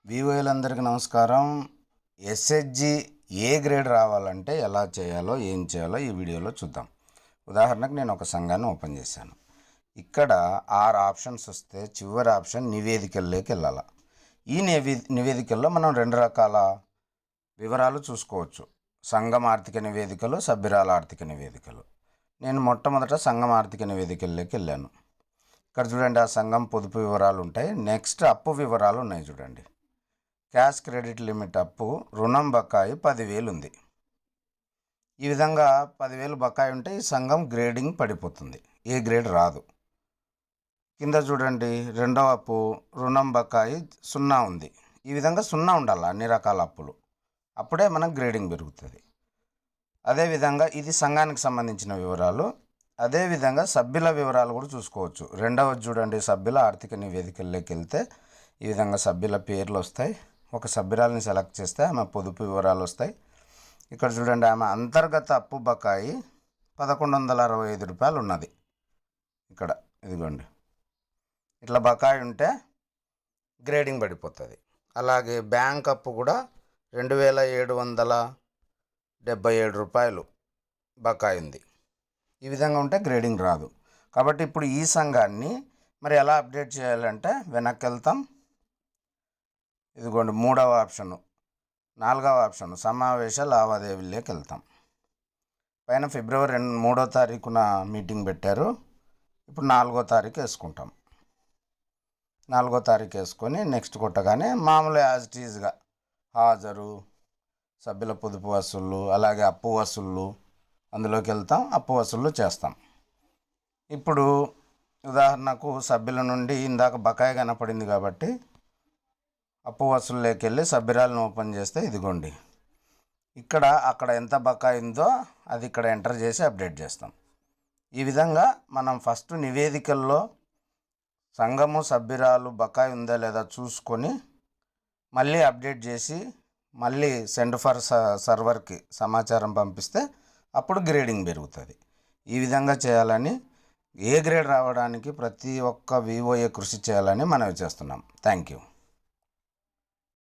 వివోలందరికీ నమస్కారం. SHG A grade రావాలంటే ఎలా చేయాలో ఏం చేయాలో ఈ వీడియోలో చూద్దాం. ఉదాహరణకు నేను ఒక సంఘాన్ని ఓపెన్ చేశాను. ఇక్కడ 6 ఆప్షన్స్ వస్తే చివరి ఆప్షన్ నివేదికల్లోకి వెళ్ళాలి. ఈ నివేదికల్లో మనం 2 రకాల వివరాలు చూసుకోవచ్చు. సంఘం ఆర్థిక నివేదికలు, సభ్యురాల ఆర్థిక నివేదికలు. నేను మొట్టమొదట సంఘం ఆర్థిక నివేదికల్లోకి వెళ్ళాను. ఇక్కడ చూడండి, ఆ సంఘం పొదుపు వివరాలు ఉంటాయి. నెక్స్ట్ అప్పు వివరాలు ఉన్నాయి. చూడండి, క్యాష్ క్రెడిట్ లిమిట్ అప్పు, రుణం బకాయి 10,000 ఉంది. ఈ విధంగా 10,000 బకాయి ఉంటే ఈ సంఘం గ్రేడింగ్ పడిపోతుంది, ఏ గ్రేడ్ రాదు. కింద చూడండి, రెండవ అప్పు రుణం బకాయి 0 ఉంది. ఈ విధంగా 0 ఉండాలి అన్ని రకాల అప్పులు, అప్పుడే మనకు గ్రేడింగ్ పెరుగుతుంది. అదేవిధంగా ఇది సంఘానికి సంబంధించిన వివరాలు. అదేవిధంగా సభ్యుల వివరాలు కూడా చూసుకోవచ్చు. రెండవది చూడండి, సభ్యుల ఆర్థిక నివేదికల్లోకి వెళ్తే ఈ విధంగా సభ్యుల పేర్లు వస్తాయి. ఒక సభ్యురాలని సెలెక్ట్ చేస్తే ఆమె పొదుపు వివరాలు వస్తాయి. ఇక్కడ చూడండి, ఆమె అంతర్గత అప్పు బకాయి 1,165 రూపాయలు ఉన్నది. ఇక్కడ ఇదిగోండి, ఇట్లా బకాయి ఉంటే గ్రేడింగ్ పడిపోతుంది. అలాగే బ్యాంక్ అప్పు కూడా 2,777 రూపాయలు బకాయి ఉంది. ఈ విధంగా ఉంటే గ్రేడింగ్ రాదు. కాబట్టి ఇప్పుడు ఈ సంఘాన్ని మరి ఎలా అప్డేట్ చేయాలంటే వెనక్కి వెళ్తాం. ఇదిగోండి 3వ ఆప్షను, 4వ ఆప్షను సమావేశ లావాదేవీల్లోకి వెళ్తాం. పైన ఫిబ్రవరి 3వ తారీఖున మీటింగ్ పెట్టారు. ఇప్పుడు 4వ తారీఖు వేసుకుంటాం. 4వ తారీఖు వేసుకొని నెక్స్ట్ కొట్టగానే మామూలు యాజ్ ఇట్ ఈజ్గా హాజరు, సభ్యుల పొదుపు వసూళ్ళు, అలాగే అప్పు వసూళ్ళు అందులోకి వెళ్తాం. అప్పు వసూళ్ళు చేస్తాం. ఇప్పుడు ఉదాహరణకు సభ్యుల నుండి ఇందాక బకాయి కనపడింది కాబట్టి అప్పు వసూళ్ళకి వెళ్ళి సభ్యురాలను ఓపెన్ చేస్తే ఇదిగోండి, ఇక్కడ అక్కడ ఎంత బకాయి ఉందో అది ఇక్కడ ఎంటర్ చేసి అప్డేట్ చేస్తాం. ఈ విధంగా మనం ఫస్ట్ నివేదికల్లో సంఘము సభ్యురాలు బకాయి ఉందా లేదా చూసుకొని మళ్ళీ అప్డేట్ చేసి మళ్ళీ సెండ్ ఫర్ సర్వర్కి సమాచారం పంపిస్తే అప్పుడు గ్రేడింగ్ పెరుగుతుంది. ఈ విధంగా చేయాలని, ఏ గ్రేడ్ రావడానికి ప్రతి ఒక్క వివోఏ కృషి చేయాలని మనవి చేస్తున్నాం. Thank you.